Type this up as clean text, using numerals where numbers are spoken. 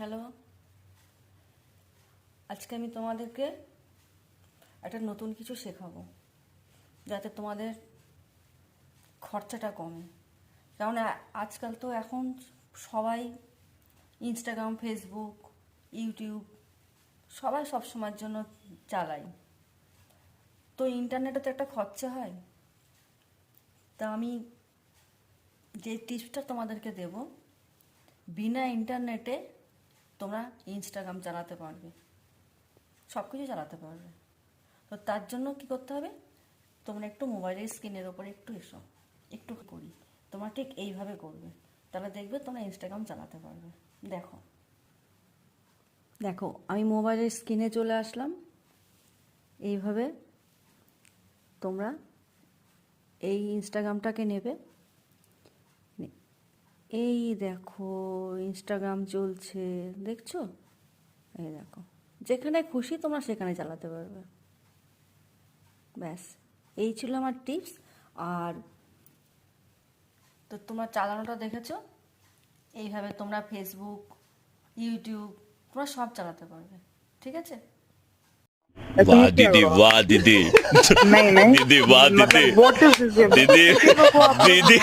Hello, আজকে আমি তোমাদেরকে একটা নতুন কিছু শেখাবো যাতে তোমাদের খরচাটা কমে। কারণ আজকাল তো এখন সবাই ইনস্টাগ্রাম, ফেসবুক, ইউটিউব সবাই সব সময়ের জন্য চালাই। তো ইন্টারনেটে তো একটা খরচা হয়। তা আমি যে টিপসটা তোমাদেরকে দেব, বিনা ইন্টারনেটে তোমরা ইনস্টাগ্রাম চালাতে পারবে, সব কিছু চালাতে পারবে। তো তার জন্য কি করতে হবে, তোমরা একটু মোবাইলের স্ক্রিনের ওপরে একটু করি, তোমরা ঠিক এইভাবে করবে, তাহলে দেখবে তোমরা ইনস্টাগ্রাম চালাতে পারবে। দেখো দেখো আমি মোবাইলের স্ক্রিনে চলে আসলাম। এইভাবে তোমরা এই ইনস্টাগ্রামটাকে নেবে। এই দেখো ইনস্টাগ্রাম চলছে, দেখছো? এই দেখো, যেখানে খুশি তোমরা সেখানে চালাতে পারবে। ব্যাস, এই ছিল আমার টিপস। আর তো তোমরা চালানোটা দেখেছো, এইভাবে তোমরা ফেসবুক, ইউটিউব তোমরা সব চালাতে পারবে। ঠিক আছে? वाह दीदी, वाह दीदी। नहीं नहीं दीदी वाह दीदी। मतलब व्हाट इज दिस दीदी दीदी